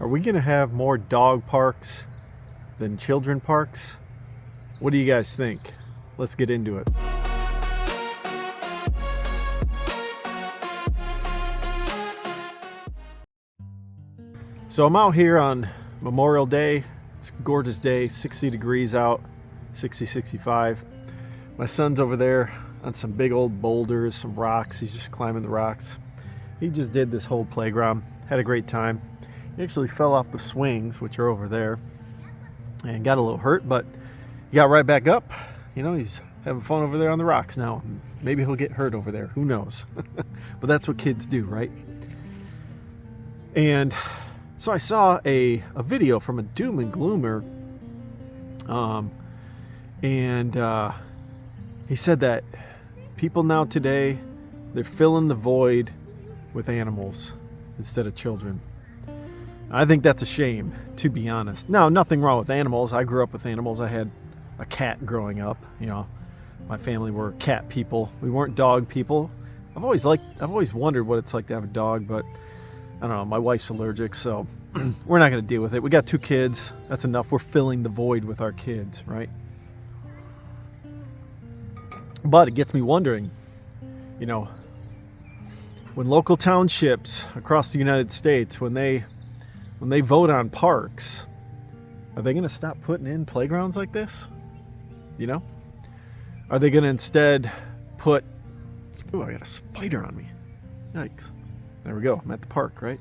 Are we going to have more dog parks than children parks? What do you guys think? Let's get into it. So I'm out here on Memorial Day. It's a gorgeous day, 60 degrees out, 60, 65. My son's over there on some big old boulders, some rocks. He's just climbing the rocks. He just did this whole playground, had a great time. He actually fell off the swings, which are over there, and got a little hurt, but he got right back up. You know, he's having fun over there on the rocks now. Maybe he'll get hurt over there, who knows? But that's what kids do, right? And so I saw a video from a doom and gloomer, and he said that people now today, they're filling the void with animals instead of children. I think that's a shame, to be honest. Now, nothing wrong with animals. I grew up with animals. I had a cat growing up. You know, my family were cat people. We weren't dog people. I've always wondered what it's like to have a dog, but I don't know. My wife's allergic, so we're not going to deal with it. We got 2 kids. That's enough. We're filling the void with our kids, right? But it gets me wondering, you know, when local townships across the United States, when they vote on parks, are they going to stop putting in playgrounds like this? You know? Are they going to instead put... Ooh, I got a spider on me. Yikes. There we go. I'm at the park, right?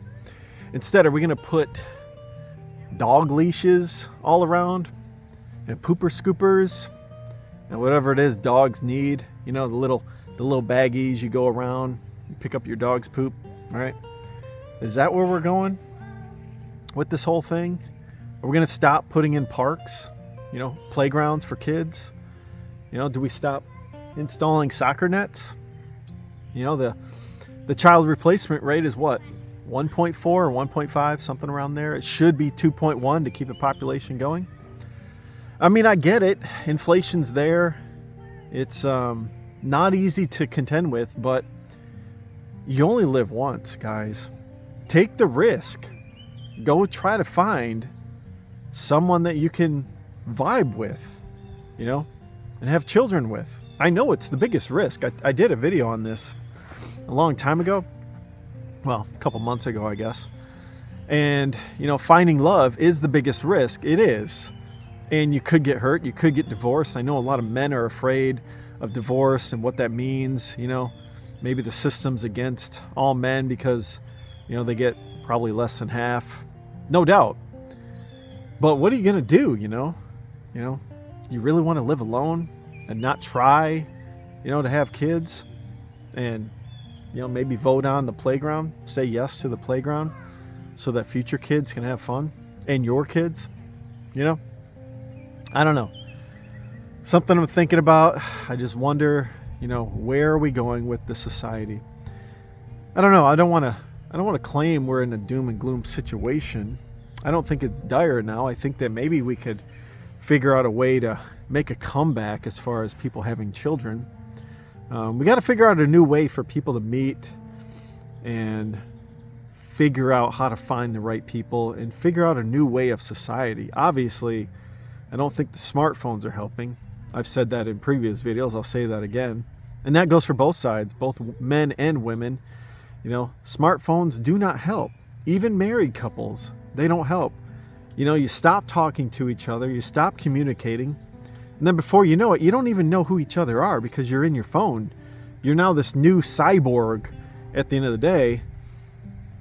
Instead, are we going to put dog leashes all around? And pooper scoopers? And whatever it is dogs need. You know, the little baggies you go around. You pick up your dog's poop. All right? Is that where we're going with this whole thing? Are we going to stop putting in parks, you know, playgrounds for kids? You know, do we stop installing soccer nets? You know, the child replacement rate is what? 1.4 or 1.5, something around there. It should be 2.1 to keep the population going. I mean, I get it. Inflation's there. It's not easy to contend with, but you only live once, guys. Take the risk. Go try to find someone that you can vibe with, you know, and have children with. I know it's the biggest risk. I did a video on this a long time ago. Well, a couple months ago, I guess. And, you know, finding love is the biggest risk. It is. And you could get hurt. You could get divorced. I know a lot of men are afraid of divorce and what that means. You know, maybe the system's against all men because, you know, they get probably less than half. No doubt. But what are you going to do, you know? You know, you really want to live alone and not try, you know, to have kids and, you know, maybe vote on the playground, say yes to the playground so that future kids can have fun and your kids, you know? I don't know. Something I'm thinking about. I just wonder, you know, where are we going with the society? I don't know. I don't want to claim we're in a doom and gloom situation. I don't think it's dire now. I think that maybe we could figure out a way to make a comeback as far as people having children. We got to figure out a new way for people to meet and figure out how to find the right people and figure out a new way of society. Obviously, I don't think the smartphones are helping. I've said that in previous videos. I'll say that again. And that goes for both sides, both men and women. You know, smartphones do not help. Even married couples, they don't help. You know, you stop talking to each other, you stop communicating, and then before you know it, you don't even know who each other are because you're in your phone. You're now this new cyborg at the end of the day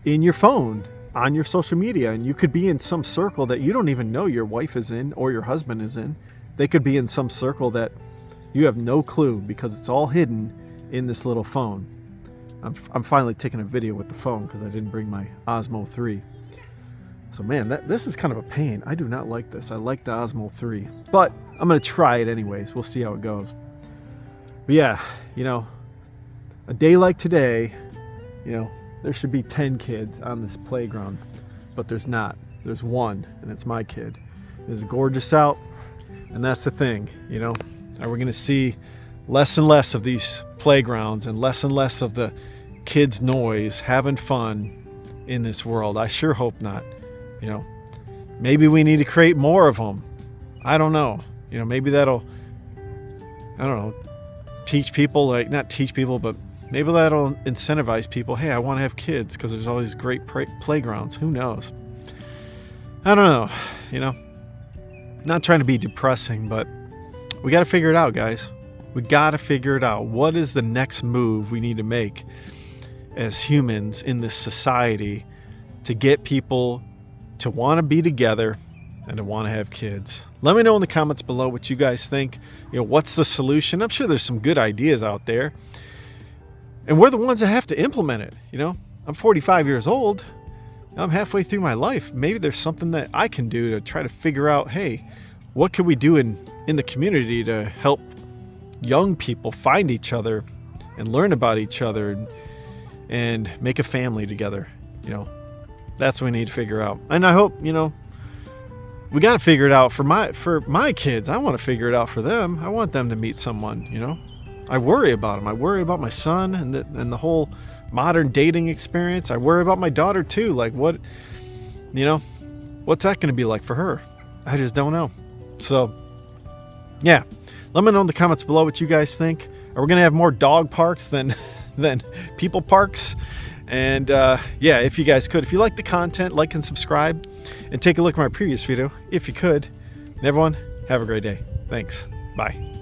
in your phone, on your social media, and you could be in some circle that you don't even know your wife is in or your husband is in. They could be in some circle that you have no clue because it's all hidden in this little phone. I'm finally taking a video with the phone because I didn't bring my Osmo 3. So man, this is kind of a pain. I do not like this. I like the Osmo 3, but I'm going to try it anyways. We'll see how it goes. But yeah, you know, a day like today, you know, there should be 10 kids on this playground, but there's not. There's one, and it's my kid. It's gorgeous out, and that's the thing, you know. Are we going to see less and less of these playgrounds and less of the kids' noise, having fun in this world? I sure hope not. You know, maybe we need to create more of them. I don't know. You know, maybe that'll, I don't know, teach people, like, not teach people, but maybe that'll incentivize people. Hey, I want to have kids because there's all these great playgrounds. Who knows? I don't know. You know, not trying to be depressing, but we got to figure it out, guys. We got to figure it out. What is the next move we need to make as humans in this society to get people to want to be together and to want to have kids? Let me know in the comments below what you guys think. You know, what's the solution? I'm sure there's some good ideas out there. And we're the ones that have to implement it. You know, I'm 45 years old. I'm halfway through my life. Maybe there's something that I can do to try to figure out, hey, what could we do in the community to help young people find each other and learn about each other and make a family together. You know, that's what we need to figure out. And I hope, you know, we got to figure it out for my kids. I want to figure it out for them. I want them to meet someone, you know. I worry about them. I worry about my son and the whole modern dating experience. I worry about my daughter too. Like, what, you know, what's that going to be like for her? I just don't know. So, yeah. Let me know in the comments below what you guys think. Are we going to have more dog parks than people parks? And yeah, if you guys could, if you like the content, like and subscribe, and take a look at my previous video if you could. And everyone, have a great day. Thanks. Bye.